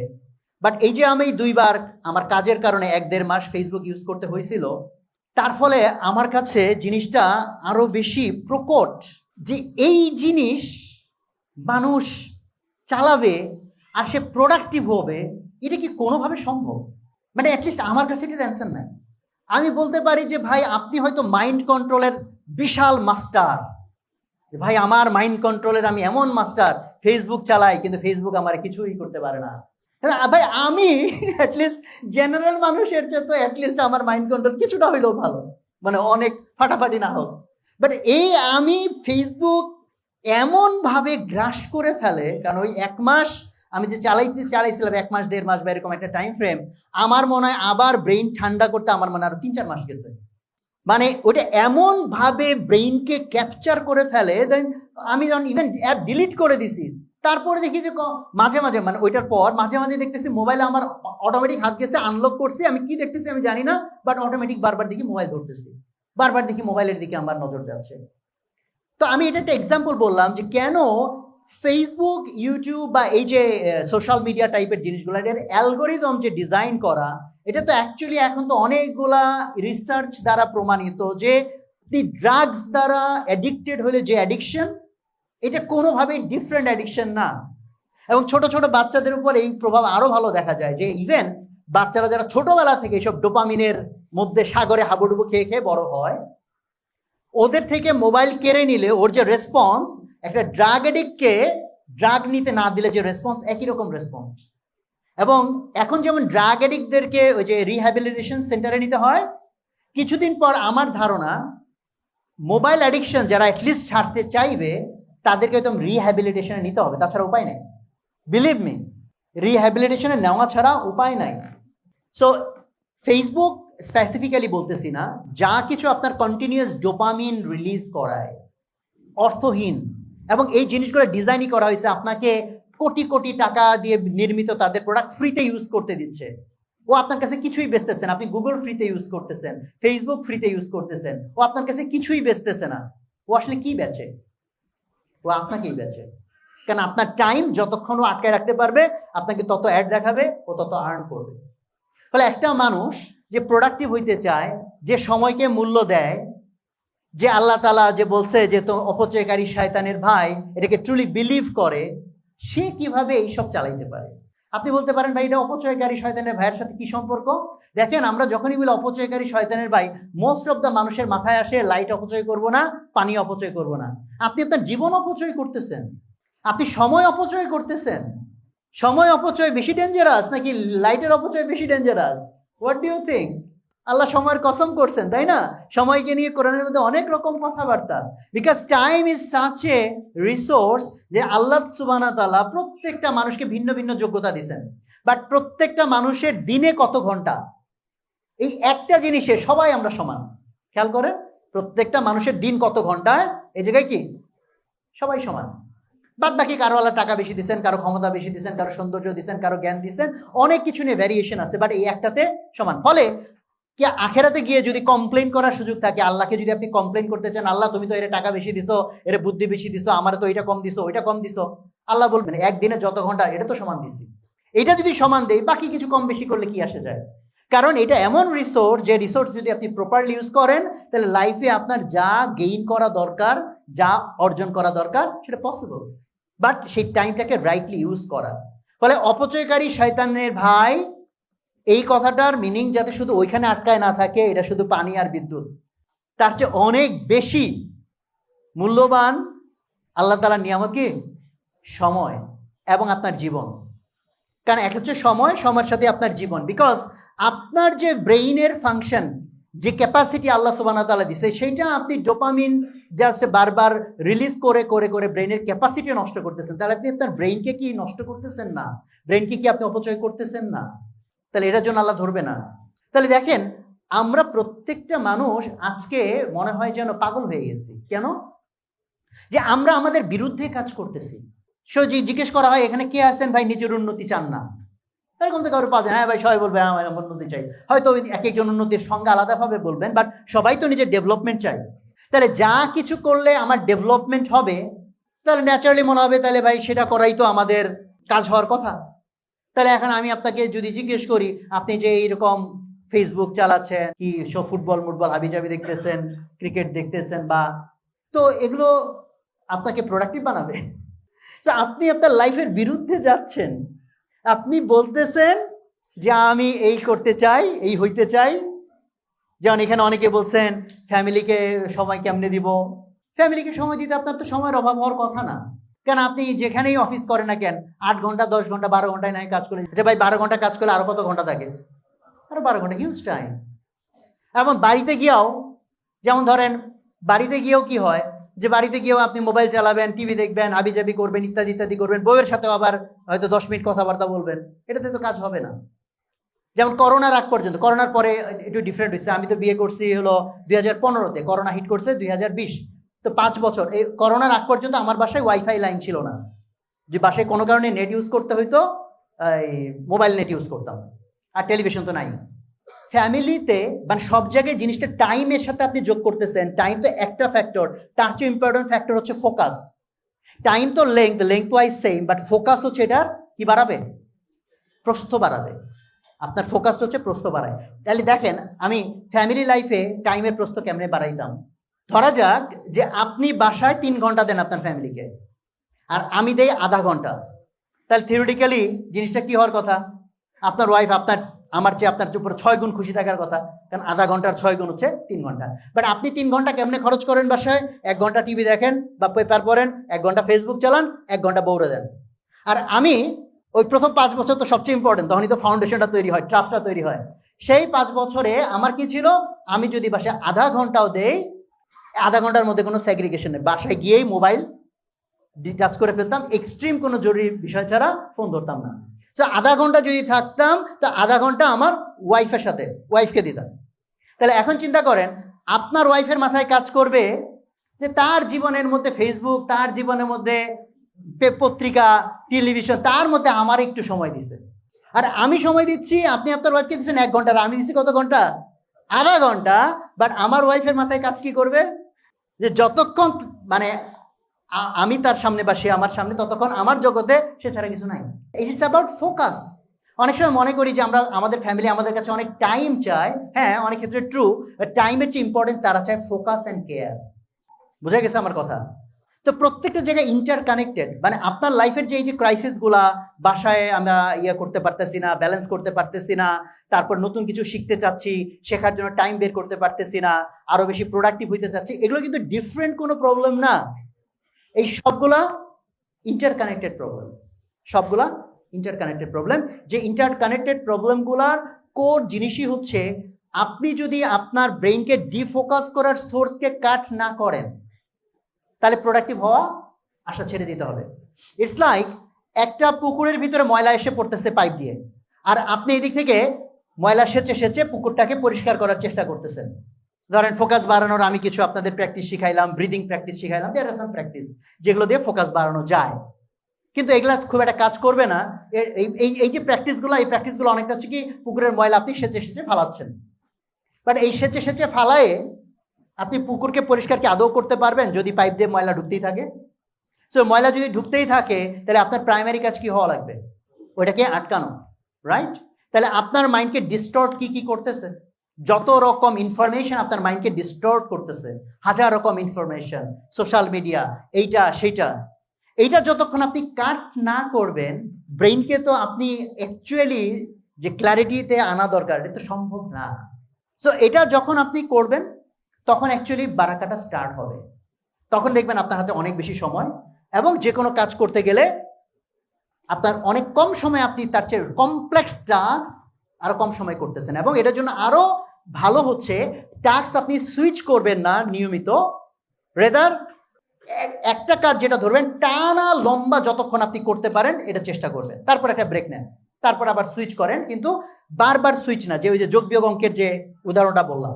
Speaker 1: বাট এই যে আমি 2 বার আমার কাজের কারণে 1-1.5 মাস ফেসবুক ইউজ করতে হয়েছিল, তার ফলে আমার কাছে জিনিসটা আরো বেশি প্রকট যে এই জিনিস মানুষ চালাবে আর সে প্রোডাক্টিভ হবে, এটা কি কোনোভাবে সম্ভব? মানে অ্যাটলিস্ট আমার কাছে এটার অ্যান্সার নাই। আমি বলতে পারি যে ভাই আপনি হয়তো মাইন্ড কন্ট্রোলের বিশাল মাস্টার, ভাই আমার মাইন্ড কন্ট্রোলের আমি এমন মাস্টার, ফেসবুক চালাই কিন্তু ফেসবুক আমার কিছুই করতে পারে না। ভাই আমি অ্যাটলিস্ট জেনারেল মানুষের চেয়ে তো অ্যাটলিস্ট আমার মাইন্ড কন্ট্রোল কিছুটা হইলেও ভালো, মানে অনেক ফাটাফাটি না হোক। বাট এই আমি ফেসবুক এমনভাবে গ্রাস করে ফেলে, কারণ ওই 1 মাস আমি যে চালাইছিলাম 1 মাস 1.5 মাস বা এরকম একটা টাইম ফ্রেম, আমার মনে হয় আবার ব্রেইন ঠান্ডা করতে আমার মনে হয় আরো 3-4 মাস গেছে। মানে ওটা এমন ভাবে ব্রেইনকে ক্যাপচার করে ফেলে, দেন আমি যখন ইভেন অ্যাপ ডিলিট করে দিছি, তারপরে দেখি যে মাঝে মাঝে মানে ওইটার পর মাঝে মাঝে দেখতেছি মোবাইলে আমার অটোমেটিক হাত গেছে, আনলক করছি, আমি কি দেখতেছি আমি জানি না, বাট অটোমেটিক বারবার দেখি মোবাইল ধরতেছি। বারবার দেখি মোবাইলের দিকে আমার নজর যাচ্ছে। তো আমি এটা একটা এক্সাম্পল বললাম যে কেন ফেসবুক, ইউটিউব বা এই যে সোশ্যাল মিডিয়া টাইপের জিনিসগুলো, এর অ্যালগোরিদম যে ডিজাইন করা, এটা তো অ্যাকচুয়ালি এখন তো অনেকগুলা রিসার্চ দ্বারা প্রমাণিত যে ড্রাগস দ্বারা অ্যাডিক্টেড হলে যে অ্যাডিকশন, এটা কোনোভাবেই ডিফারেন্ট অ্যাডিকশন না। এবং ছোট ছোট বাচ্চাদের উপর এই প্রভাব আরো ভালো দেখা যায়, যে ইভেন বাচ্চারা যারা ছোটবেলা থেকে এইসব ডোপামিনের মধ্যে সাগরে হাবুডুবু খেয়ে খেয়ে বড় হয়, ওদের থেকে মোবাইল কেড়ে নিলে ওর যে রেসপন্স, একটা ড্রাগ এডিক্টকে ড্রাগ নিতে না দিলে যে রেসপন্স, একই রকম রেসপন্স। এবং এখন যেমন ড্রাগ এডিক্টদেরকে ওই যে রিহ্যাবিলিটেশন সেন্টারে নিতে হয়, কিছুদিন পর আমার ধারণা মোবাইল অ্যাডিকশন যারা অ্যাটলিস্ট ছাড়তে চাইবে তাদেরকে একদম রিহ্যাবিলিটেশনে নিতে হবে, তাছাড়া উপায় নেই। বিলিভ মি, রিহ্যাবিলিটেশনে নেওয়া ছাড়া উপায় নাই। সো ফেসবুক স্পেসিফিক্যালি বলতেছি না, যা কিছু আপনার কন্টিনিউয়াস ডোপামিন রিলিজ করায়, অর্থহীন, এবং এই জিনিসগুলো ডিজাইনই করা হয়েছে আপনাকে কোটি কোটি টাকা দিয়ে নির্মিত তাদের প্রোডাক্ট ফ্রিতে ইউজ করতে দিচ্ছে। ও আপনার কাছে কিছুই বেচতেছেন, আপনি গুগল ফ্রিতে ইউজ করতেছেন, ফেসবুক ফ্রিতে ইউজ করতেছেন, ও আপনার কাছে কিছুই বেচতেছে না। ও আসলে কি বেচে? ও আপনাকেই বেচে। কারণ আপনার টাইম যতক্ষণ ও আটকায় রাখতে পারবে, আপনাকে তত অ্যাড দেখাবে, ও তত আর্ন করবে। ফলে একটা মানুষ যে প্রোডাক্টিভ হইতে চায়, যে সময়কে মূল্য দেয়, যে আল্লাহ তাআলা যে বলছে যে তো অপচয়কারী শয়তানের ভাই, এটাকে ট্রুলি বিলিভ করে, সে কিভাবে এইসব চালাইতে পারে? আপনি বলতে পারেন ভাই এটা অপচয়কারী শয়তানের ভাইয়ের সাথে কি সম্পর্ক? দেখেন, আমরা যখনই বলি অপচয়কারী শয়তানের ভাই, মোস্ট অফ দ্য মানুষের মাথায় আসে লাইট অপচয় করব না, পানি অপচয় করব না। আপনি আপনার জীবন অপচয় করতেছেন, আপনি সময় অপচয় করতেছেন। সময় অপচয় বেশি ডেঞ্জারাস নাকি লাইটের অপচয় বেশি dangerous? What do you think? আল্লাহ সময়ের কসম করছেন, তাই না? সময়কে নিয়ে কোরআনের মধ্যে অনেক রকম কথাবার্তা। Because time is such a resource যে আল্লাহ সুবহানাহু ওয়া তাআলা প্রত্যেকটা মানুষকে ভিন্ন ভিন্ন যোগ্যতা দিয়েছেন। বাট প্রত্যেকটা মানুষের দিনে কত ঘন্টা, এই একটা জিনিসে সবাই আমরা সমান। খেয়াল করেন, প্রত্যেকটা মানুষের দিন কত ঘন্টায়, এই জায়গায় কি সবাই সমান। বাদ বাকি কারো আল্লাহ টাকা বেশি দিচ্ছেন, কারো ক্ষমতা বেশি দিচ্ছেন, কারো সৌন্দর্য দিচ্ছেন, কারো জ্ঞান দিচ্ছেন, অনেক কিছু নিয়ে ভ্যারিয়েশন আছে, বাট এই একটাতে সমান। ফলে কি আখেরাতে গিয়ে যদি কমপ্লেন করার সুযোগ থাকে, আল্লাহকে যদি আপনি কমপ্লেন করতে চান, আল্লাহ তুমি তো এর টাকা বেশি দিছো, এর বুদ্ধি বেশি দিছো, আমার তো এটা কম দিছো, ওইটা কম দিছো, আল্লাহ বলবেন একদিনে যত ঘন্টা এটা তো সমান দিছি। এটা যদি সমান দেয়, বাকি কিছু কম বেশি করলে কি আসে যায়? কারণ এটা এমন রিসোর্স, যে রিসোর্স যদি আপনি প্রপারলি ইউজ করেন, তাহলে লাইফে আপনার যা গেইন করা দরকার, যা অর্জন করা দরকার, সেটা পসিবল। বাট সেই টাইমটাকে রাইটলি ইউজ করা। ফলে অপচয়কারী শয়তানের ভাই, এই কথাটার মিনিং যাতে শুধু ওইখানে আটকায় না থাকে, এটা শুধু পানি আর বিদ্যুৎ, তার চেয়ে অনেক বেশি মূল্যবান আল্লাহ তাআলার নিয়ামত কি? সময় এবং আপনার জীবন। কারণ এক হচ্ছে সময়, সময়ের সাথে আপনার জীবন। বিকজ আপনার যে ব্রেইনের ফাংশন, যে ক্যাপাসিটি আল্লাহ সুবহানাহু ওয়া তাআলা দিছে, সেইটা আপনি ডোপামিন জাস্ট বারবার রিলিজ করে করে করে ব্রেইনের ক্যাপাসিটি নষ্ট করতেছেন। তাহলে আপনি আপনার ব্রেইনকে কি নষ্ট করতেছেন না? ব্রেইনকে কি আপনি অপচয় করতেছেন না? তাহলে এটার জন্য আল্লাহ ধরবে না। তাহলে দেখেন, আমরা প্রত্যেকটা মানুষ আজকে মনে হয় যেন পাগল হয়ে গেছি। কেন? যে আমরা আমাদের বিরুদ্ধে কাজ করতেছি। জিজ্ঞেস করা হয় এখানে কে আছেন ভাই নিজের উন্নতি চান না? এরকম তো কারো পাওয়া যায়, হ্যাঁ ভাই সবাই বলবে হ্যাঁ আমার উন্নতি চাই। হয়তো এক একজন উন্নতির সংজ্ঞা আলাদাভাবে বলবেন, বাট সবাই তো নিজের ডেভেলপমেন্ট চাই। তাহলে যা কিছু করলে আমার ডেভেলপমেন্ট হবে, তাহলে ন্যাচারালি মনে হবে তাহলে ভাই সেটা করাই তো আমাদের কাজ হওয়ার কথা। তাহলে এখন আমি আপনাকে যদি জিজ্ঞেস করি, আপনি যে এইরকম ফেসবুক চালাচ্ছেন, কি সব ফুটবল মুটবল হাবিজাবি দেখতেছেন, ক্রিকেট দেখতেছেন, বা তো এগুলো আপনাকে প্রোডাক্টিভ বানাবে? তো আপনি আপনার লাইফের বিরুদ্ধে যাচ্ছেন। আপনি বলতেছেন যে আমি এই করতে চাই, এই হইতে চাই। যেমন এখানে অনেকে বলছেন ফ্যামিলিকে সময় কেমনে দিব। ফ্যামিলিকে সময় দিতে আপনার তো সময়ের অভাব হওয়ার কথা না। কারণ আপনি যেখানেই অফিস করেন না কেন, 8 ঘন্টা 10 ঘন্টা 12 ঘন্টায় নাই কাজ করে, যে ভাই 12 ঘন্টা কাজ করলে আরো কত ঘন্টা থাকে? আরো 12 ঘন্টা, হিউজ টাইম। এবং বাড়িতে গিয়েও, যেমন ধরেন বাড়িতে গিয়েও কি হয়, যে বাড়িতে গিয়েও আপনি মোবাইল চালাবেন, টিভি দেখবেন, আবিজাবি করবেন, ইত্যাদি ইত্যাদি করবেন, বউয়ের সাথেও আবার হয়তো 10 মিনিট কথাবার্তা বলবেন। এটাতে তো কাজ হবে না। যেমন করোনার আগ পর্যন্ত, করোনার পরে একটু ডিফারেন্ট হয়েছে। আমি তো বিয়ে করছি হলো 2015-তে, করোনা হিট করছে 2020, তো 5 বছর। এই করোনার আগ পর্যন্ত আমার বাসায় ওয়াইফাই লাইন ছিল না। যে বাসায় কোনো কারণে নেট ইউজ করতে হইতো, এই মোবাইল নেট ইউজ করতাম, আর টেলিভিশন তো নাই। ফ্যামিলিতে মানে সব জায়গায় জিনিসটা টাইমের সাথে আপনি যোগ করতেছেন। টাইম তো একটা ফ্যাক্টর, তার চেয়ে ইম্পর্টেন্ট ফ্যাক্টর হচ্ছে ফোকাস। টাইম তো length wise same, but focus হচ্ছে এটার কি বাড়াবে, প্রস্থ বাড়াবে। আপনার ফোকাসটা হচ্ছে প্রস্থ বাড়ায়। তাহলে দেখেন আমি ফ্যামিলি লাইফে টাইমের প্রস্থ কেমনে বাড়াইতাম। ধরা যাক যে আপনি বাসায় 3 ঘন্টা দেন আপনার ফ্যামিলিকে, আর আমি দেই আধা ঘন্টা। তাহলে থিওরিটিক্যালি জিনিসটা কি হওয়ার কথা, আপনার ওয়াইফ আমার চেয়ে আপনার উপর 6 গুণ খুশি থাকার কথা, কারণ আধা ঘন্টার 6 গুণ হচ্ছে 3 ঘন্টা। বাট আপনি 3 ঘন্টা কেমনে খরচ করেন বাসায়? 1 ঘন্টা টিভি দেখেন বা পেপার পড়েন, 1 ঘন্টা ফেসবুক চালান, 1 ঘন্টা বউরে দেন। আর আমি ওই প্রথম 5 বছর তো সবচেয়ে ইম্পর্টেন্ট, তখনই তো ফাউন্ডেশনটা তৈরি হয়, ট্রাস্টটা তৈরি হয়। সেই 5 বছরে আমার কি ছিল, আমি যদি বাসায় আধা ঘন্টাও দেই, আধা ঘন্টার মধ্যে কোনো সেগ্রিগেশন নেই, বাসায় গিয়েই মোবাইল ডিটাচ করে ফেলতাম, এক্সট্রিম কোনো জরুরি বিষয় ছাড়া ফোন ধরতাম না। তো আধা ঘন্টা যদি থাকতাম, তো আধা ঘন্টা আমার ওয়াইফের সাথে, ওয়াইফকে দিতাম। তাহলে এখন চিন্তা করেন, আপনার ওয়াইফের মাথায় কাজ করবে যে তার জীবনের মধ্যে ফেসবুক, তার জীবনের মধ্যে পত্রিকা, টেলিভিশন, তার মধ্যে আমার একটু সময় দিছে। আর আমি সময় দিচ্ছি, আপনি আপনার ওয়াইফকে দিচ্ছেন 1 ঘন্টা, আর আমি দিচ্ছি কত ঘন্টা? আধা ঘন্টা। বাট আমার ওয়াইফের মাথায় কাজ কি করবে, যে যতক্ষণ মানে আমি তার সামনে বা সে আমার সামনে, ততক্ষণ আমার জগতে সে ছাড়া কিছু নাই। It is about focus. অনেক সময় মনে করি যে আমরা, আমাদের ফ্যামিলি আমাদের কাছে অনেক টাইম চায়। হ্যাঁ, অনেক ক্ষেত্রে ট্রু, বাট টাইমের চেয়ে ইম্পর্টেন্ট তারা চায় ফোকাস অ্যান্ড কেয়ার। বোঝা গেছে আমার কথা? তো প্রত্যেকটা জায়গায় ইন্টার কানেক্টেড। মানে আপনার লাইফের যে এই যে ক্রাইসিসগুলা, বাসায় আমরা করতে পারতেছি না, ব্যালেন্স করতে পারতেছি না, তারপর নতুন কিছু শিখতে চাচ্ছি, শেখার জন্য টাইম বের করতে পারতেছি না, আরো বেশি প্রোডাক্টিভ হইতে চাচ্ছি, এগুলো কিন্তু ডিফারেন্ট কোনো প্রবলেম না। এই সবগুলা ইন্টারকানেক্টেড প্রবলেম, সবগুলা ইন্টারকানেক্টেড প্রবলেম। যে ইন্টারকানেক্টেড প্রবলেমগুলার কোর জিনিসই হচ্ছে, আপনি যদি আপনার ব্রেইনকে ডিফোকাস করার সোর্সকে কাট না করেন, তাহলে প্রোডাক্টিভ হওয়া আশা ছেড়ে দিতে হবে। ইটস লাইক একটা পুকুরের ভিতরে ময়লা এসে পড়তেছে পাইপ দিয়ে, আর আপনি এদিক থেকে ময়লা সেচে পুকুরটাকে পরিষ্কার করার চেষ্টা করতেছেন। ধরেন ফোকাস বাড়ানোর আমি কিছু আপনাদের প্র্যাকটিস শিখাইলাম, ব্রিদিং প্র্যাকটিস শিখাইলাম, দেয়ার আর সাম প্র্যাকটিস যেগুলো দিয়ে ফোকাস বাড়ানো যায়, কিন্তু এগুলা খুব একটা কাজ করবে না। এই যে প্র্যাকটিসগুলো, এই প্র্যাকটিসগুলো অনেকটা হচ্ছে কি, পুকুরের ময়লা আপনি সেচে ফালাচ্ছেন। বাট এই সেচে ফালায়ে আপনি পুকুরকে পরিষ্কার কি আদৌ করতে পারবেন যদি পাইপ দিয়ে ময়লা ঢুকতেই থাকে? সো ময়লা যদি ঢুকতেই থাকে, তাহলে আপনার প্রাইমারি কাজ কি হওয়া লাগবে? ওইটাকে আটকানো, রাইট? তাহলে আপনার মাইন্ডকে ডিস্টর্ট কি করতেছে? যত রকম ইনফরমেশন আপনার মাইন্ডকে ডিস্টর্ট করতেছে, হাজার রকম ইনফরমেশন, সোশ্যাল মিডিয়া, এইটা সেইটা, এইটা যতক্ষণ আপনি কাট না করবেন, ব্রেইনকে তো আপনি অ্যাকচুয়ালি যে ক্ল্যারিটিতে আনা দরকার, এটা তো সম্ভব না। সো এটা যখন আপনি করবেন, তখন অ্যাকচুয়ালি বারাকাটা স্টার্ট হবে। তখন দেখবেন আপনার হাতে অনেক বেশি সময়, এবং যে কোনো কাজ করতে গেলে আপনার অনেক কম সময়, আপনি তার চেয়ে কমপ্লেক্স টাস্ক আরো কম সময় করতেছেন। এবং এটার জন্য আরো ভালো হচ্ছে, টাস্ক আপনি সুইচ করবেন না নিয়মিত, রেদার একটা কাজ যেটা ধরবেন টানা লম্বা যতক্ষণ আপনি করতে পারেন এটা চেষ্টা করবেন, তারপর একটা ব্রেক নেন, তারপর আবার সুইচ করেন, কিন্তু বারবার সুইচ না। যে ওই যে যোগ বিয়োগ অঙ্কের যে উদাহরণটা বললাম,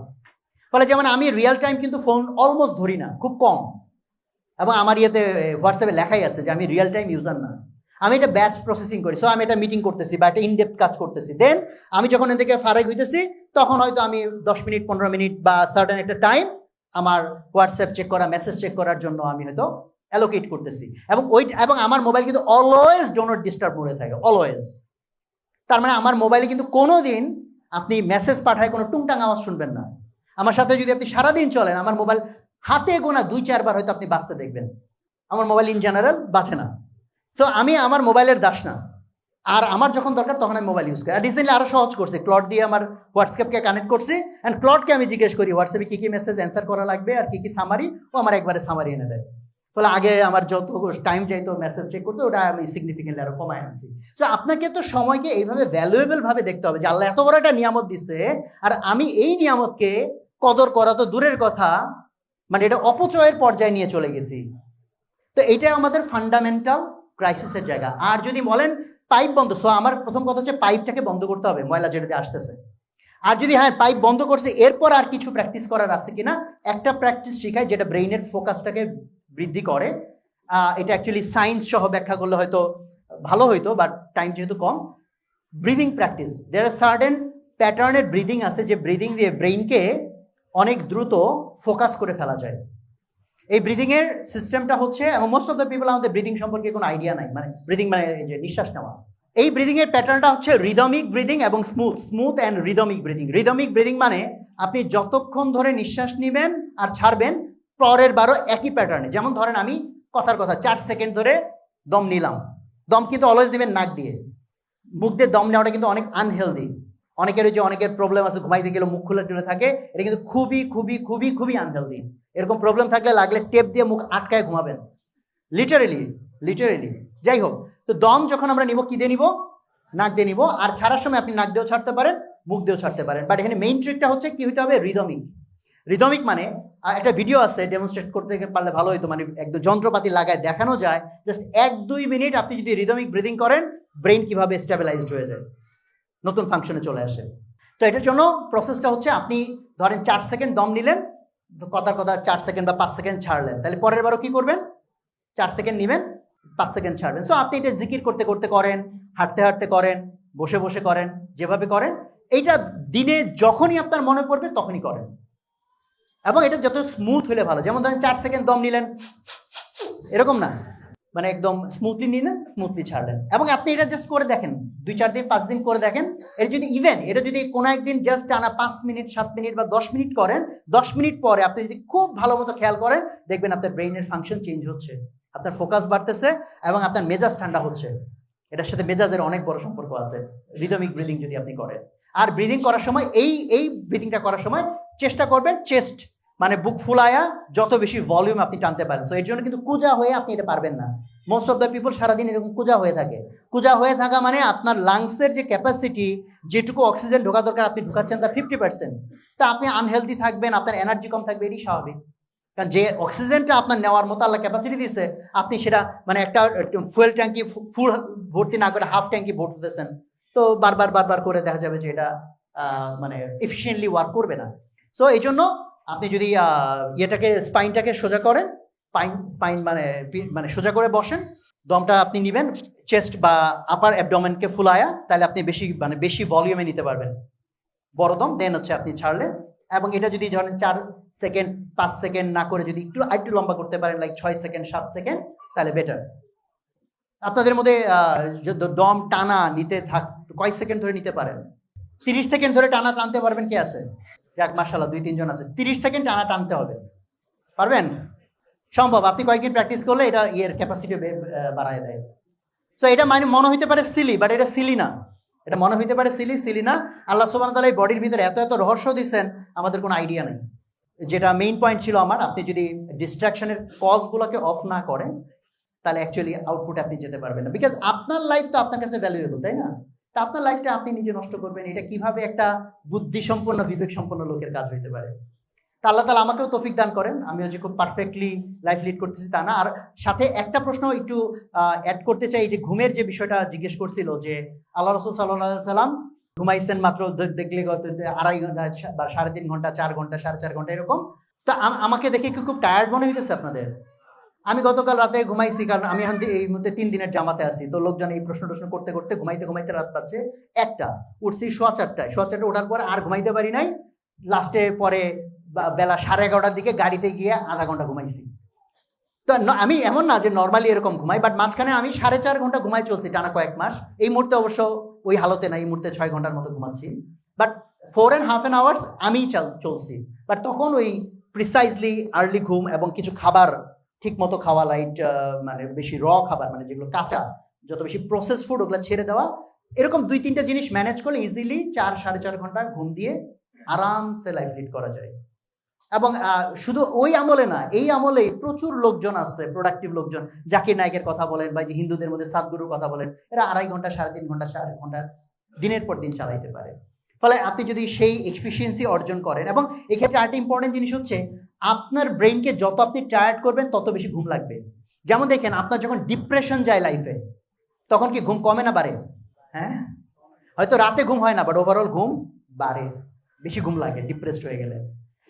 Speaker 1: ফলে যেমন আমি রিয়েল টাইম কিন্তু ফোন অলমোস্ট ধরি না, খুব কম, এবং আমার ইয়েতে হোয়াটসঅ্যাপে লেখাই আছে যে আমি রিয়েল টাইম ইউজার না, আমি এটা ব্যাচ প্রসেসিং করি। সো আমি এটা মিটিং করতেছি বা একটা ইনডেপথ কাজ করতেছি, দেন আমি যখন এর থেকে ফারাক হইতেছি, তখন হয়তো আমি 10 মিনিট 15 মিনিট বা সার্টেন একটা টাইম আমার হোয়াটসঅ্যাপ চেক করা, মেসেজ চেক করার জন্য আমি হয়তো অ্যালোকেট করতেছি। এবং আমার মোবাইল কিন্তু অলওয়েজ ডো নট ডিস্টার্ব মোডে থাকে, অলওয়েজ। তার মানে আমার মোবাইলে কিন্তু কোনো দিন আপনি মেসেজ পাঠায় কোনো টুংটাং আওয়াজ শুনবেন না। আমার সাথে যদি আপনি সারাদিন চলেন, আমার মোবাইল হাতে গোনা 2-4 বার হয়তো আপনি বাঁচতে দেখবেন। আমার মোবাইল ইন জেনারেল বাঁচে না। সো আমি আমার মোবাইলের দাস না, আর আমার যখন দরকার তখন আমি মোবাইল ইউজ করি। আর রিসেন্টলি আরো সহজ করছে, ক্লড দিয়ে আমার হোয়াটসঅ্যাপকে কানেক্ট করছি, অ্যান্ড ক্লডকে আমি জিজ্ঞেস করি হোয়াটসঅ্যাপে কি মেসেজ অ্যান্সার করা লাগবে আর কি সামারি, ও আমার একবারে সামারি এনে দেয়। ফলে আগে আমার যত টাইম চাইতো মেসেজ চেক করতে, ওটা আমি সিগনিফিকেন্টলি আরো কমায় আনছি। সো আপনাকে তো সময়কে এইভাবে ভ্যালুয়েবল ভাবে দেখতে হবে যে আল্লাহ এত বড় একটা নিয়ামত দিচ্ছে, আর আমি এই নিয়ামতকে কদর করা তো দূরের কথা, মানে এটা অপচয়ের পর্যায়ে নিয়ে চলে গেছি। তো এইটা আমাদের ফান্ডামেন্টাল ক্রাইসিসের জায়গা। আর যদি বলেন পাইপ বন্ধ, সো আমার প্রথম কথা হচ্ছে পাইপটাকে বন্ধ করতে হবে, ময়লা যেটা আসতেছে। আর যদি হ্যাঁ পাইপ বন্ধ করছে, এরপর আর কিছু প্র্যাকটিস করার আছে কিনা, একটা প্র্যাকটিস শেখায় যেটা ব্রেইনের ফোকাসটাকে বৃদ্ধি করে। এটা অ্যাকচুয়ালি সায়েন্স সহ ব্যাখ্যা করলে হয়তো ভালো হইতো, বাট টাইম যেহেতু কম। Breathing practice, there are certain প্যাটার্নের ব্রিদিং আছে, যে ব্রিদিং দিয়ে ব্রেইনকে অনেক দ্রুত ফোকাস করে ফেলা যায়। এই ব্রিদিংয়ের সিস্টেমটা হচ্ছে, এবং মোস্ট অফ দ্য পিপল আমাদের ব্রিদিং সম্পর্কে কোনো আইডিয়া নাই, মানে ব্রিদিং মানে যে নিঃশ্বাস নেওয়া। এই ব্রিদিংয়ের প্যাটার্নটা হচ্ছে রিদমিক ব্রিদিং এবং smooth and rhythmic breathing. Rhythmic breathing মানে আপনি যতক্ষণ ধরে নিঃশ্বাস নেবেন আর ছাড়বেন পরের বারও একই প্যাটার্নে। যেমন ধরেন আমি কথার কথা 4 সেকেন্ড ধরে দম নিলাম, দম কিন্তু অলওয়েজ দিবেন নাক দিয়ে। মুখ দিয়ে দম নেওয়াটা কিন্তু অনেক আনহেলদি। অনেকের প্রবলেম আছে, ঘুমাইতে গেলে মুখ খুলে টুলে থাকে, এটা কিন্তু খুবই খুবই খুবই খুবই আনহেলদি। এরকম প্রবলেম থাকলে লাগলে টেপ দিয়ে মুখ আটকায় ঘুমাবেন, লিটারেলি। যাই হোক, তো দম যখন আমরা নিব কি দিয়ে নিব? নাক দিয়ে নিব। আর ছাড়ার সময় আপনি নাক দিয়েও ছাড়তে পারেন, মুখ দিয়েও ছাড়তে পারেন। বাট এখানে মেইন ট্রিকটা হচ্ছে কি হতে হবে? রিদমিক মানে একটা ভিডিও আছে, ডেমনস্ট্রেট করতে পারলে ভালো হতো, মানে একদম যন্ত্রপাতি লাগায় দেখানো যায়। জাস্ট 1-2 মিনিট আপনি যদি রিদমিক ব্রিদিং করেন, ব্রেইন কিভাবে স্টেবিলাইজড হয়ে যায়, নতুন ফাংশনে চলে আসে। তো এটার জন্য প্রসেসটা হচ্ছে, আপনি ধরেন 4 সেকেন্ড দম নিলেন, কথার কথা 4 সেকেন্ড বা 5 সেকেন্ড ছাড়লেন, তাহলে পরের বারও কি করবেন? 4 সেকেন্ড নেবেন, 5 সেকেন্ড ছাড়বেন। সো আপনি এটা জিকির করতে করতে করেন, হাঁটতে হাঁটতে করেন, বসে বসে করেন, যেভাবে করেন, এইটা দিনে যখনই আপনার মনে পড়বে তখনই করেন। এবং এটা যত স্মুথ হলে ভালো। যেমন ধরেন 4 সেকেন্ড দম নিলেন, এরকম না, মানে একদম স্মুথলি নিলেন, স্মুথলি ছাড়লেন। এবং আপনি এটা জাস্ট করে দেখেন, 2-4 দিন 5 দিন করে দেখেন। এটা যদি কোনো একদিন জাস্ট টানা 5 মিনিট 7 মিনিট বা 10 মিনিট করেন, 10 মিনিট পরে আপনি যদি খুব ভালো মতো খেয়াল করেন, দেখবেন আপনার ব্রেইনের ফাংশন চেঞ্জ হচ্ছে, আপনার ফোকাস বাড়তেছে এবং আপনার মেজাজ ঠান্ডা হচ্ছে। এটার সাথে মেজাজের অনেক বড় সম্পর্ক আছে, রিদমিক ব্রিদিং যদি আপনি করেন। আর ব্রিদিং করার সময় এই ব্রিদিংটা করার সময় চেষ্টা করবেন চেস্ট মানে বুক ফুলায়া যত বেশি ভলিউম আপনি টানতে পারেন। সো এর জন্য কিন্তু কুজা হয়ে আপনি এটা পারবেন না। মোস্ট অফ দ্য পিপল সারাদিন এরকম কুজা হয়ে থাকে। কুজা হয়ে থাকা মানে আপনার লাংসের যে ক্যাপাসিটি, যেটুকু অক্সিজেন ঢোকা দরকার আপনি ঢোকাচ্ছেন তার 50%। তা আপনি আনহেলদি থাকবেন, আপনার এনার্জি কম থাকবে, এটাই স্বাভাবিক। কারণ যে অক্সিজেনটা আপনার নেওয়ার মতো আল্লাহ ক্যাপাসিটি দিচ্ছে, আপনি সেটা মানে একটা ফুয়েল ট্যাঙ্কি ফুল ভর্তি না করে হাফ ট্যাঙ্কি ভর্তি দিতেছেন, তো বারবার করে দেখা যাবে যে এটা মানে এফিসিয়েন্টলি ওয়ার্ক করবে না। সো এই জন্য আপনি যদি স্পাইনটাকে সোজা করেন, স্পাইন মানে সোজা করে বসেন, দমটা আপনি নেবেন চেস্ট বা আপার অ্যাবডোমেনকে ফুলায়া, তাহলে আপনি বেশি ভলিউমে নিতে পারবেন বড় দম। দেন হচ্ছে আপনি ছাড়লেন। এবং এটা যদি ধরেন 4 সেকেন্ড 5 সেকেন্ড না করে যদি একটু লম্বা করতে পারেন, লাইক 6 সেকেন্ড 7 সেকেন্ড, তাহলে বেটার। আপনাদের মধ্যে দম টানা নিতে কয় সেকেন্ড ধরে নিতে পারেন? 30 সেকেন্ড ধরে টানা টানতে পারবেন কে আছে? যাক মাশাআল্লাহ, 2-3 জন আছে। 30 সেকেন্ড টানা টানতে হবে, পারবেন? সম্ভব। আপনি কয়েকদিন প্র্যাকটিস করলে এটা ক্যাপাসিটি বাড়ায় দেয়। সো এটা মনে হইতে পারে সিলি, বাট এটা সিলি না। এটা মনে হইতে পারে সিলি না। আল্লাহ সুবহানাহু ওয়া তাআলা এই বডির ভিতরে এত রহস্য দিচ্ছেন, আমাদের কোনো আইডিয়া নেই। যেটা মেইন পয়েন্ট ছিল আমার, আপনি যদি ডিস্ট্রাকশনের কজগুলোকে অফ না করেন, তাহলে অ্যাকচুয়ালি আউটপুট আপনি যেতে পারবেন না। বিকজ আপনার লাইফ তো আপনার কাছে ভ্যালুয়েবল, তাই না? তা আপনার লাইফটা আপনি নিজে নষ্ট করবেন, এটা কিভাবে একটা বুদ্ধিসম্পন্ন বিবেক সম্পন্ন লোকের কাজ হইতে পারে? তা আল্লাহ তাআলা আমাকেও তৌফিক দান করেন, আমিও যে খুব পারফেক্টলি লাইফ লিড করতেছি তা না। আর সাথে একটা প্রশ্ন একটু অ্যাড করতে চাই, যে ঘুমের যে বিষয়টা জিজ্ঞেস করছিল, যে আল্লাহ রাসূল সাল্লাল্লাহু আলাইহি সাল্লাম ঘুমাইছেন মাত্র দেখলে 2.5 ঘন্টা বা 3.5 ঘন্টা, 4 ঘন্টা, 4.5 ঘন্টা এরকম। তো আমাকে দেখে কি খুব টায়ার্ড মনে হইতেছে আপনাদের? আমি গতকাল রাতে ঘুমাইছি, কারণ আমি এখন এই মুহূর্তে 3 দিনের জামাতে আছি। তো লোকজন এই প্রশ্ন করতে করতে ঘুমাইতে রাত পাচ্ছে 1টা। উঠছি 4:15টায়, 4:15টায় ওঠার পরে আর ঘুমাইতে পারি নাই। লাস্টে পরে বেলা 11:30টার দিকে গাড়িতে গিয়ে আধা ঘন্টা ঘুমাইছি। তো আমি এমন না যে নর্মালি এরকম ঘুমাই, বাট মাঝখানে আমি 4.5 ঘন্টা ঘুমাই চলছি টানা কয়েক মাস। এই মুহূর্তে অবশ্য ওই হালতে না, এই মুহূর্তে 6 ঘন্টার মতো ঘুমাচ্ছি। বাট 4.5 hours আমি চলছি। বাট তখন ওই প্রিসাইজলি আর্লি ঘুম এবং কিছু খাবার ঠিক মতো খাওয়া, লাইট মানে বেশি খাবার, মানে যেগুলো কাঁচা, যত বেশি প্রসেস ফুড ওগুলো ছেড়ে দেওয়া, এরকম 2-3টা জিনিস ম্যানেজ করলে ইজিলি 4-4.5 ঘন্টা ঘুম দিয়ে আরামসে লাইফ লিড করা যায়। এবং শুধু ওই আমলে না, এই আমলে প্রচুর লোকজন আছে, প্রোডাক্টিভ লোকজন। জাকির নায়কের কথা বলেন বা যে হিন্দুদের মধ্যে সাদগুরুর কথা বলেন, এরা 2.5 ঘন্টা 3.5 ঘন্টা 4 ঘন্টা দিনের পর দিন চালাইতে পারে। ফলে আপনি যদি সেই এফিসিয়েন্সি অর্জন করেন, এবং এক্ষেত্রে আরেকটা ইম্পর্টেন্ট জিনিস হচ্ছে, আপনার ব্রেইনকে যত আপনি টায়ার্ড করবেন তত বেশি ঘুম লাগবে। যেমন দেখেন, আপনার যখন ডিপ্রেশন যায় লাইফে, তখন কি ঘুম কমে না বাড়ে? হ্যাঁ, হয়তো রাতে ঘুম হয় না, বাট ওভারঅল ঘুম বাড়ে, বেশি ঘুম লাগে ডিপ্রেসড হয়ে গেলে।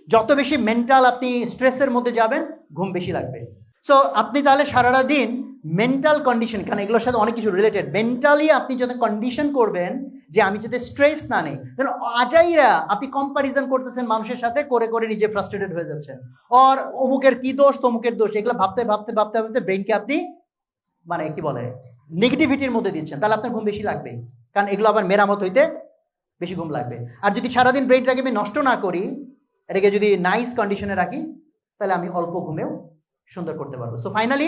Speaker 1: যত বেশি মেন্টাল আপনি স্ট্রেসের মধ্যে যাবেন, ঘুম বেশি লাগবে। সো আপনি তাহলে সারাটা দিন মেন্টাল কন্ডিশন, কারণ এগুলোর সাথে অনেক কিছু রিলেটেড, মেন্টালি আপনি যত কন্ডিশন করবেন যে আমি যদি স্ট্রেস না নেই, তাহলে আজাইরা আপনি কম্পারিজন করতেছেন মানুষের সাথে, করে করে নিজে ফ্রাস্ট্রেটেড হয়ে যাচ্ছেন। আর অমুকের কি দোষ, তমুকের দোষ, এগুলো ভাবতে ভাবতে ভাবতে ভাবতে ব্রেনকে আপনি মানে কি বলে নেগেটিভিটির মধ্যে দিচ্ছেন। তাহলে আপনার ঘুম বেশি লাগবে, কারণ এগুলো আবার মেরামত হইতে বেশি ঘুম লাগবে। আর যদি সারাদিন ব্রেনটাকে আমি নষ্ট না করি, এটাকে যদি নাইস কন্ডিশনে রাখি, তাহলে আমি অল্প ঘুমেও সুন্দর করতে পারবো। সো ফাইনালি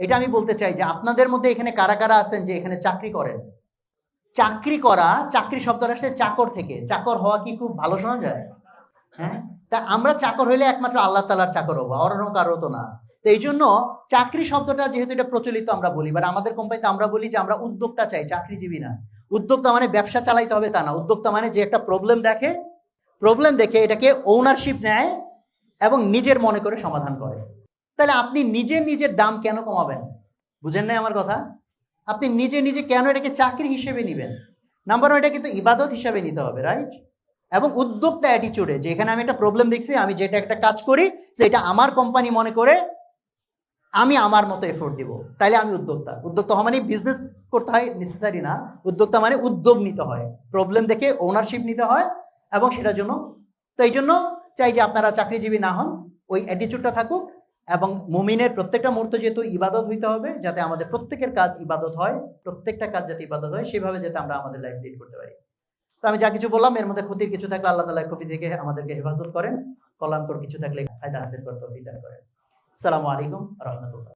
Speaker 1: এটা আমি বলতে চাই যে আপনাদের মধ্যে এখানে কারা কারা আছেন যে এখানে চাকরি করেন? চাকরি করা, চাকরি শব্দটা আসলে চাকর থেকে। চাকর হওয়া কি খুব ভালো শোনা যায়? হ্যাঁ, তা আমরা চাকর হইলে একমাত্র আল্লাহ তাআলার চাকর হবো, অন্য কারো তো না। তো এই জন্য চাকরি শব্দটা যেহেতু এটা প্রচলিত আমরা বলি, বাট আমাদের কোম্পানিতে আমরা বলি যে আমরা উদ্যোক্তা চাই, চাকরিজীবী না। উদ্যোক্তা মানে ব্যবসা চালাইতে হবে তা না। উদ্যোক্তা মানে যে একটা প্রবলেম দেখে এটাকে ওনারশিপ নেয় এবং নিজের মনে করে সমাধান করে। তাহলে আপনি নিজের দাম কেন কমাবেন? বুঝেন নাই আমার কথা? আপনি নিজে কেন এটাকে চাকরি হিসেবে নেবেন? নাম্বার ওয়ান, এটা কিন্তু ইবাদত হিসেবে নিতে হবে, রাইট? এবং উদ্যোক্তা অ্যাটিচিউডে, যে এখানে আমি একটা প্রবলেম দেখছি, আমি যেটা একটা কাজ করি সেটা আমার কোম্পানি মনে করে আমি আমার মতো এফোর্ট দিব, তাইলে আমি উদ্যোক্তা। উদ্যোক্তা হওয়া মানে বিজনেস করতে হয় নেসেসারি না। উদ্যোক্তা মানে উদ্যোগ নিতে হয়, প্রবলেম দেখে ওনারশিপ নিতে হয় এবং সেটার জন্য। তো এই জন্য চাই যে আপনারা চাকরিজীবী না হন, ওই অ্যাটিচিউডটা থাকুক। এবং মুমিনের প্রত্যেকটা মুহূর্ত যেহেতু ইবাদত হইতে হবে, যাতে আমাদের প্রত্যেকের কাজ ইবাদত হয়, প্রত্যেকটা কাজ যাতে ইবাদত হয়, সেভাবে যাতে আমরা আমাদের লাইফ লিড করতে পারি। তো আমি যা কিছু বললাম এর মধ্যে ক্ষতির কিছু থাকলে আল্লাহ তাআলা ক্ষতি থেকে আমাদেরকে হেফাজত করেন, কল্যাণকর কিছু থাকলে ফায়দা হাসিল করতে বিধান করেন। আসসালামু আলাইকুম ওয়া রাহমাতুল্লাহ।